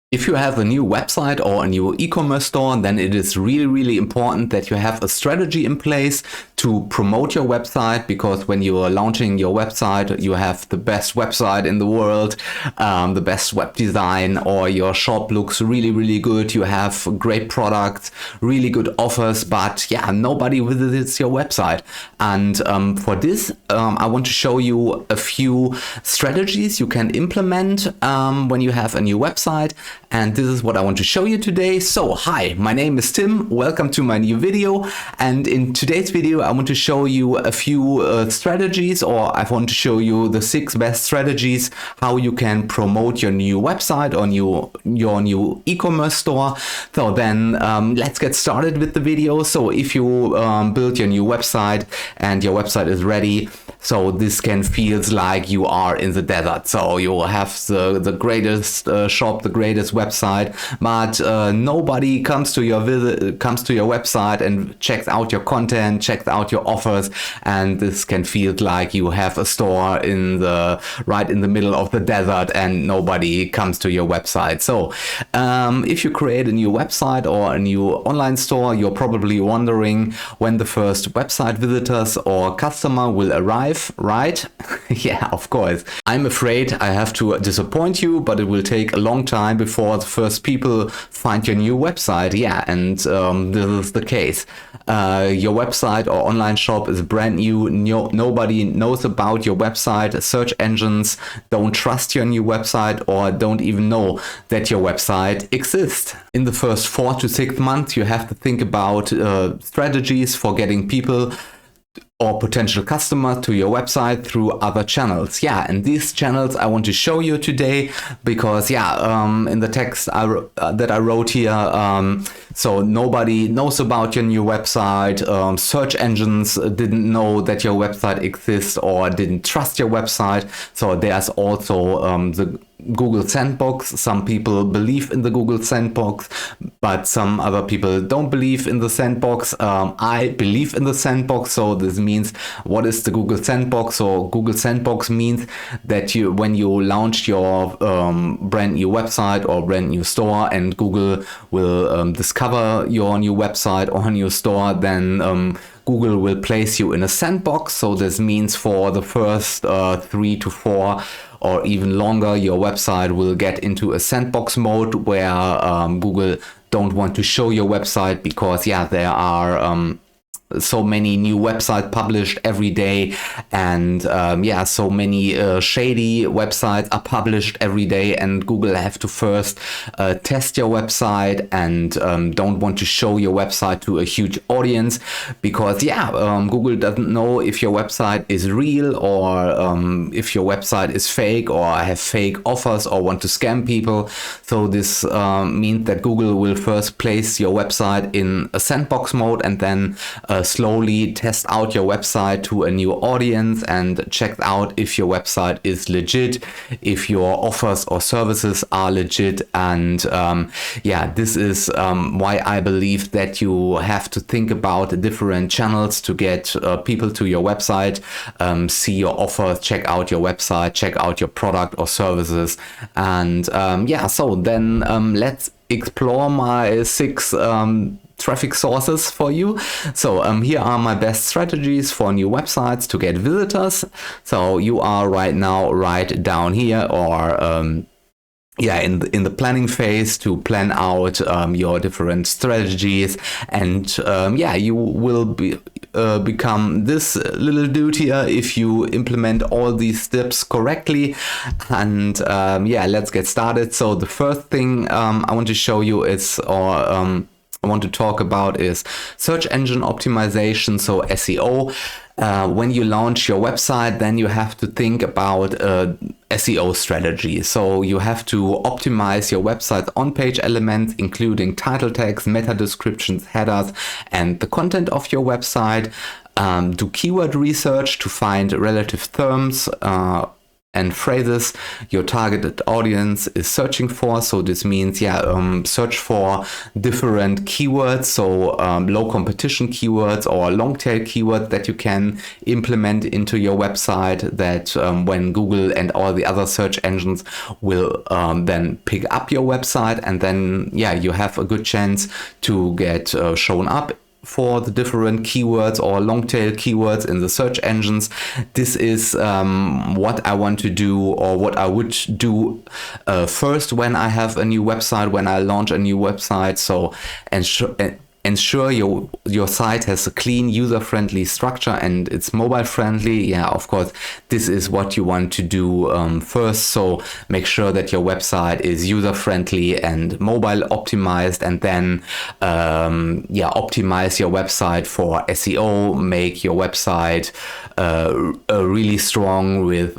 If you have a new website or a new e-commerce store, then it is really important that you have a strategy in place to promote your website, because when you are launching your website, you have the best website in the world, the best web design, or your shop looks really good. You have great products, really good offers, but yeah, nobody visits your website. And for this, I want to show you a few strategies you can implement when you have a new website. And this is what I want to show you today. So hi, my name is Tim. Welcome to my new video. And in today's video, I want to show you a few strategies, or I want to show you the 6 best strategies how you can promote your new website or your new e-commerce store. So then let's get started with the video. So if you build your new website and your website is ready, so this can feel like you are in the desert. So you have the greatest shop, the greatest website, but nobody comes to your website and checks out your content, checks out your offers, and this can feel like you have a store right in the middle of the desert and nobody comes to your website. So if you create a new website or a new online store, you're probably wondering when the first website visitors or customer will arrive, right? Yeah, of course. I'm afraid I have to disappoint you, but it will take a long time before the first people find your new website. Yeah, and this is the case. Your website or online shop is brand new. Nobody knows about your website. Search engines don't trust your new website or don't even know that your website exists. In the first 4 to 6 months, you have to think about strategies for getting people or potential customers to your website through other channels. Yeah, and these channels I want to show you today, because in the text that I wrote here, so nobody knows about your new website. Search engines didn't know that your website exists or didn't trust your website. So there's also the Google Sandbox. Some people believe in the Google Sandbox, but some other people don't believe in the Sandbox. I believe in the Sandbox. So this means, what is the Google Sandbox? So Google Sandbox means that when you launch your brand new website or brand new store, and Google will discover your new website or new store, then Google will place you in a sandbox. So this means for the first 3 to 4 or even longer, your website will get into a sandbox mode where Google don't want to show your website, because there are so many new websites published every day, and so many shady websites are published every day, and Google have to first test your website and don't want to show your website to a huge audience, because Google doesn't know if your website is real or if your website is fake or have fake offers or want to scam people. So this means that Google will first place your website in a sandbox mode and then slowly test out your website to a new audience and check out if your website is legit, if your offers or services are legit. And this is why I believe that you have to think about different channels to get people to your website, see your offers, check out your website, check out your product or services. And so then let's explore my 6 traffic sources for you. So here are my best strategies for new websites to get visitors. So you are right now right down here, or in the planning phase, to plan out your different strategies, and you will become this little dude here if you implement all these steps correctly. And let's get started. So the first thing I want to show you is, I want to talk about, is search engine optimization, so SEO. When you launch your website, then you have to think about SEO strategy. So you have to optimize your website's on-page elements, including title tags, meta descriptions, headers, and the content of your website. Do keyword research to find relative terms and phrases your targeted audience is searching for. So this means, search for different keywords, so low competition keywords or long tail keywords that you can implement into your website, that when Google and all the other search engines will then pick up your website, and then you have a good chance to get shown up for the different keywords or long tail keywords in the search engines. This is what I want to do, or what I would do first when I have a new website, when I launch a new website. So ensure your site has a clean, user-friendly structure and it's mobile-friendly. Yeah, of course, this is what you want to do first. So make sure that your website is user-friendly and mobile-optimized, and then optimize your website for SEO. Make your website really strong with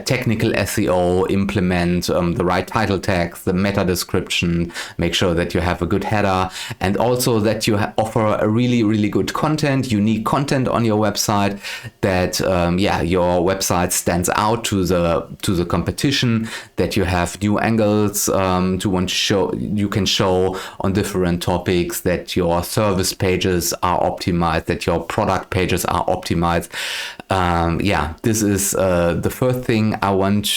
technical SEO, implement the right title tags, the meta description, make sure that you have a good header, and also that you offer a really, really good content, unique content on your website, that your website stands out to the competition, that you have new angles you can show on different topics, that your service pages are optimized, that your product pages are optimized. This is the first thing I would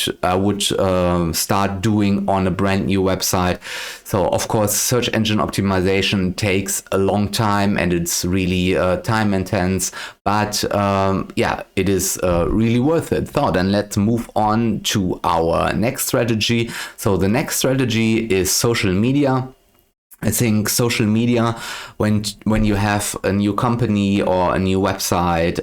start doing on a brand new website. So of course, search engine optimization takes a long time and it's really time intense, but it is really worth it. So then let's move on to our next strategy. So the next strategy is social media. I think social media, when you have a new company or a new website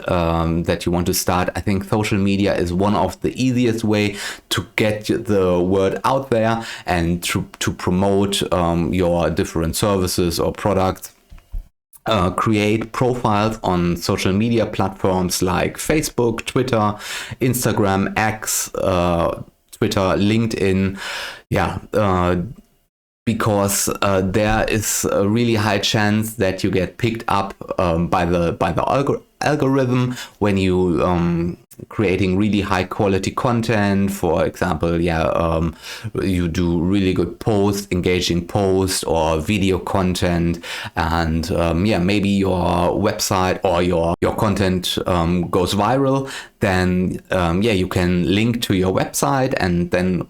that you want to start, I think social media is one of the easiest way to get the word out there and to promote your different services or products. Create profiles on social media platforms like Facebook, Twitter, Instagram, X, Twitter, LinkedIn. Because there is a really high chance that you get picked up by the algorithm when you creating really high quality content. For example, you do really good posts, engaging posts or video content, and maybe your website or your content goes viral. Then you can link to your website, and then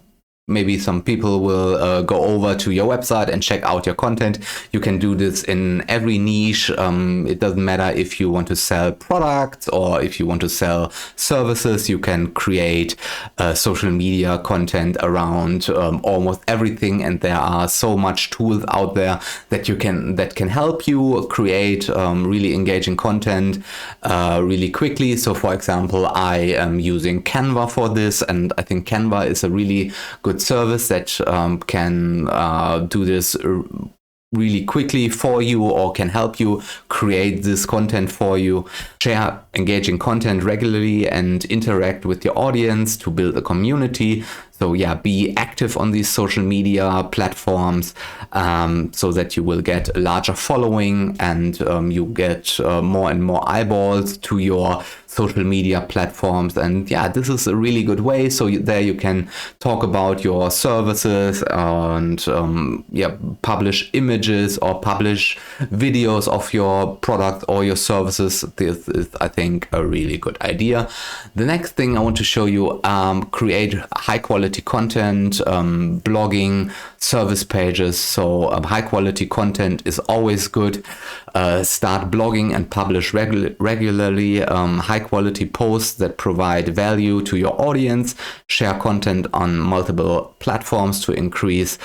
maybe some people will go over to your website and check out your content. You can do this in every niche. It doesn't matter if you want to sell products or if you want to sell services. You can create social media content around almost everything, and there are so much tools out there that can help you create really engaging content really quickly. So for example, I am using Canva for this, and I think Canva is a really good service that can do this really quickly for you, or can help you create this content for you, share engaging content regularly, and interact with your audience to build a community. So be active on these social media platforms so that you will get a larger following, and you get more and more eyeballs to your social media platforms. And this is a really good way. So there you can talk about your services and publish images or publish videos of your product or your services. This is, I think, a really good idea. The next thing I want to show you, create high quality content, blogging, service pages. So high quality content is always good. Start blogging and publish regularly high quality posts that provide value to your audience. Share content on multiple platforms to increase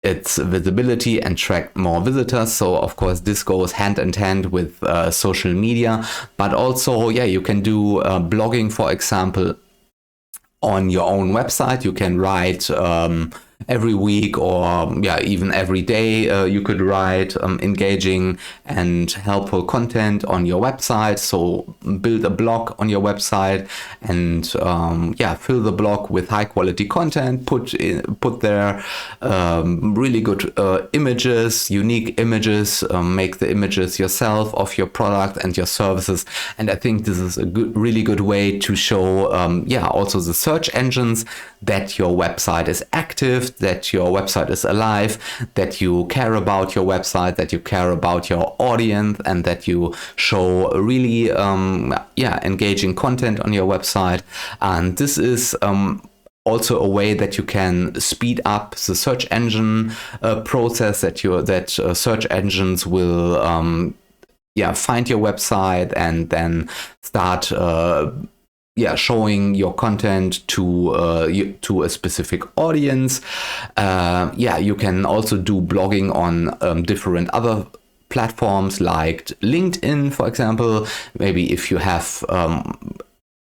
its visibility and attract more visitors. So of course this goes hand in hand with social media, but also you can do blogging, for example, on your own website. You can write every week, or even every day, you could write engaging and helpful content on your website. So build a blog on your website and fill the blog with high quality content. Put there really good images, unique images. Make the images yourself of your product and your services. And I think this is a really good way to show also the search engines that your website is active, that your website is alive, that you care about your website, that you care about your audience, and that you show really engaging content on your website. And this is also a way that you can speed up the search engine process, that search engines will find your website and then start showing your content to a specific audience. You can also do blogging on different other platforms like LinkedIn, for example. Maybe if you have a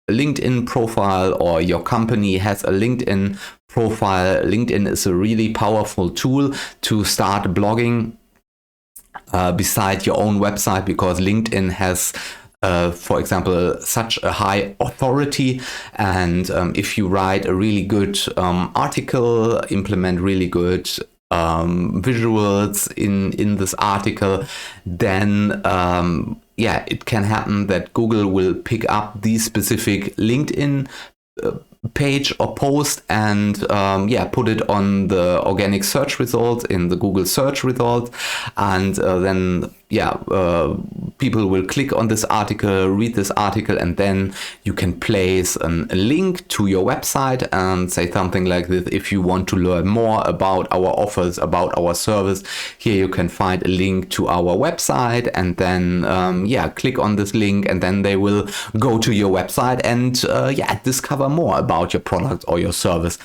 LinkedIn profile, or your company has a LinkedIn profile, LinkedIn is a really powerful tool to start blogging beside your own website, because LinkedIn has for example, such a high authority. And if you write a really good article, implement really good visuals in this article, then it can happen that Google will pick up the specific LinkedIn page or post and put it on the organic search results in the Google search results, and then people will click on this article, read this article, and then you can place a link to your website and say something like this: if you want to learn more about our offers, about our service, here you can find a link to our website, and then click on this link, and then they will go to your website and discover more about your product or your service.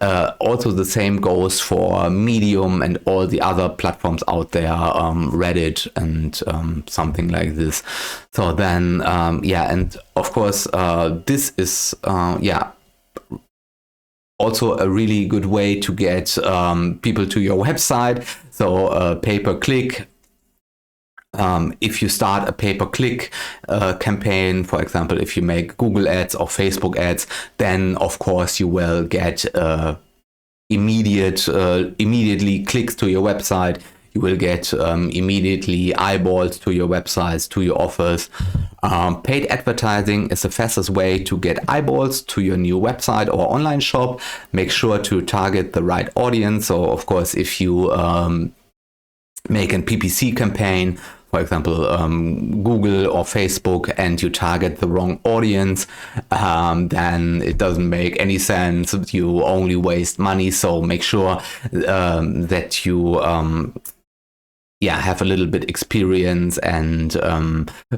Also the same goes for Medium and all the other platforms out there, Reddit and something like this. So then and of course this is also a really good way to get people to your website. So pay-per-click. If you start a pay-per-click campaign, for example, if you make Google ads or Facebook ads, then of course you will get immediately clicks to your website. You will get immediately eyeballs to your websites, to your offers. Paid advertising is the fastest way to get eyeballs to your new website or online shop. Make sure to target the right audience. So of course, if you make a PPC campaign, for example, Google or Facebook, and you target the wrong audience, then it doesn't make any sense. You only waste money. So make sure that you have a little bit experience and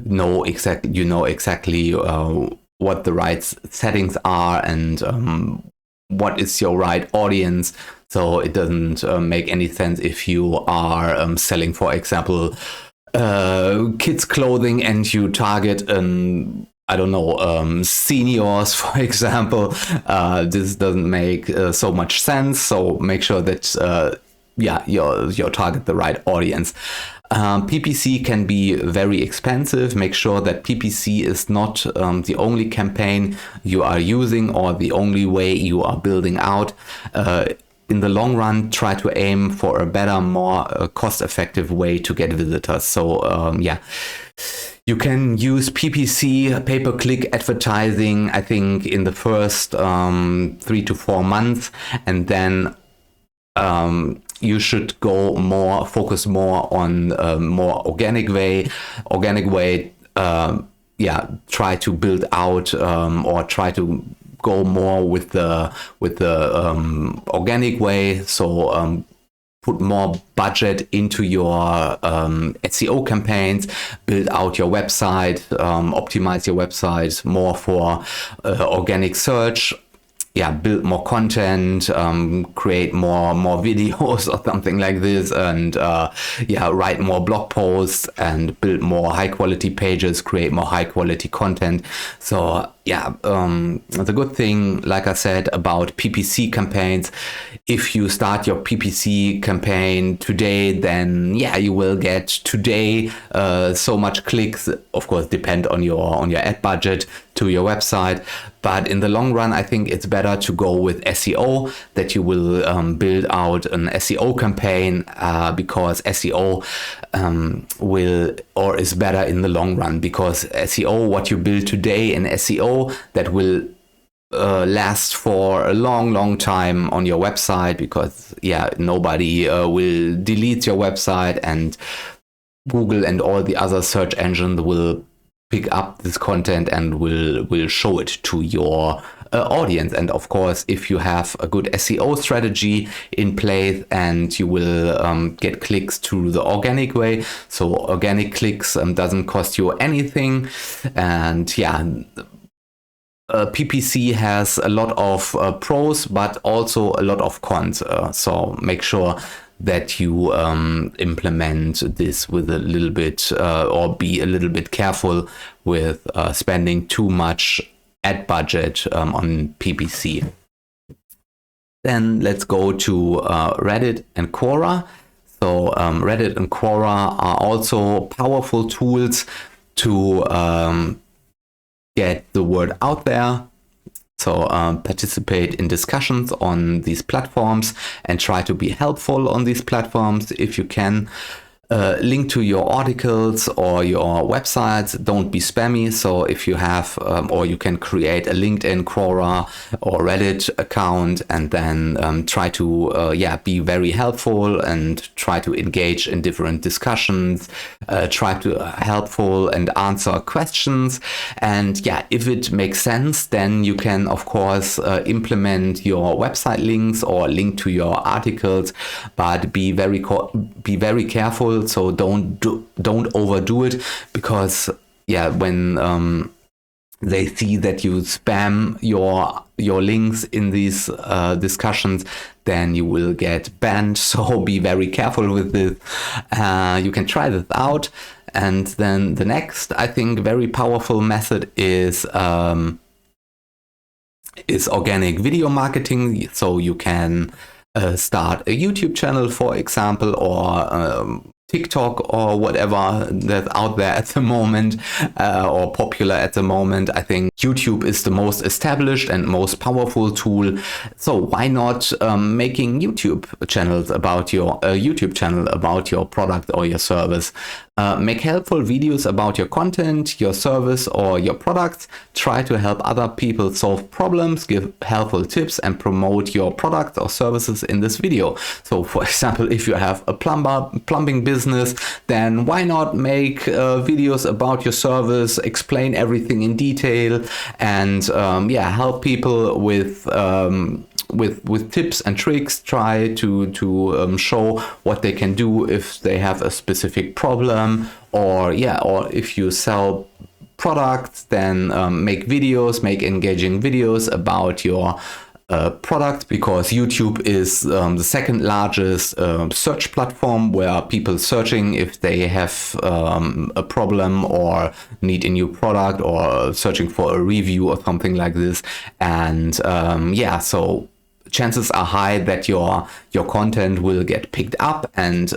know exactly what the right settings are and what is your right audience. So it doesn't make any sense if you are selling, for example, kids clothing, and you target seniors, for example. This doesn't make so much sense. So make sure that you target the right audience. PPC can be very expensive. Make sure that PPC is not the only campaign you are using or the only way you are building out. In the long run, try to aim for a better, more cost-effective way to get visitors. So you can use PPC, pay-per-click advertising, I think, in the first 3 to 4 months, and then you should focus more on more organic way. Try to build out or try to go more with the organic way. So put more budget into your SEO campaigns, build out your website, optimize your website more for organic search. build more content, create more videos or something like this, and write more blog posts and build more high quality pages, create more high quality content. So the good thing, like I said, about PPC campaigns, if you start your PPC campaign today, then you will get today so much clicks. Of course, depend on your ad budget to your website, but in the long run, I think it's better to go with SEO, that you will build out an SEO campaign, because SEO is better in the long run, because SEO, what you build today in SEO, that will last for a long time on your website, because nobody will delete your website, and Google and all the other search engines will pick up this content and will show it to your audience. And of course, if you have a good SEO strategy in place, and you will get clicks through the organic way, so organic clicks doesn't cost you anything, and PPC has a lot of pros, but also a lot of cons. So make sure that you implement this with a little bit, or be a little bit careful with spending too much ad budget on PPC. Then let's go to Reddit and Quora. So Reddit and Quora are also powerful tools to get the word out there. So participate in discussions on these platforms and try to be helpful on these platforms if you can. Link to your articles or your websites. Don't be spammy. So if you have, or you can create a LinkedIn, Quora, or Reddit account, and then try to be very helpful and try to engage in different discussions. Try to helpful and answer questions. And if it makes sense, then you can of course implement your website links or link to your articles, but be very careful. So don't overdo it, because when they see that you spam your links in these discussions, then you will get banned. So be very careful with this. You can try this out. And then the next, I think, very powerful method is organic video marketing. So you can start a YouTube channel, for example, or TikTok or whatever that's out there at the moment, or popular at the moment. I think YouTube is the most established and most powerful tool. So why not making YouTube channels about your YouTube channel about your product or your service? Make helpful videos about your content, your service, or your products. Try to help other people solve problems, give helpful tips, and promote your products or services in this video. So for example, if you have a plumbing business, then why not make videos about your service, explain everything in detail, and help people with tips and tricks. Try to show what they can do if they have a specific problem, or if you sell products, then make engaging videos about your product, because YouTube is the second largest search platform where people searching if they have a problem or need a new product, or searching for a review or something like this. And so chances are high that your content will get picked up and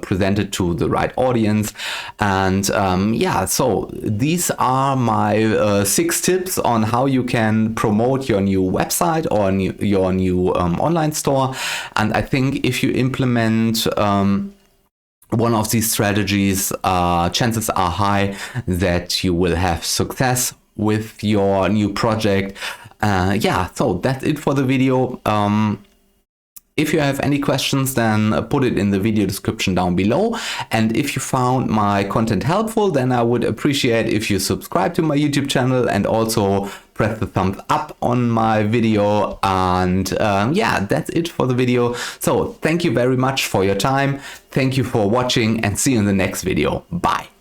presented to the right audience. And so these are my 6 tips on how you can promote your new website or your new online store. And I think if you implement one of these strategies, chances are high that you will have success with your new project. So that's it for the video. If you have any questions, then put it in the video description down below. And if you found my content helpful, then I would appreciate if you subscribe to my YouTube channel and also press the thumbs up on my video. And that's it for the video. So thank you very much for your time. Thank you for watching, and see you in the next video. Bye.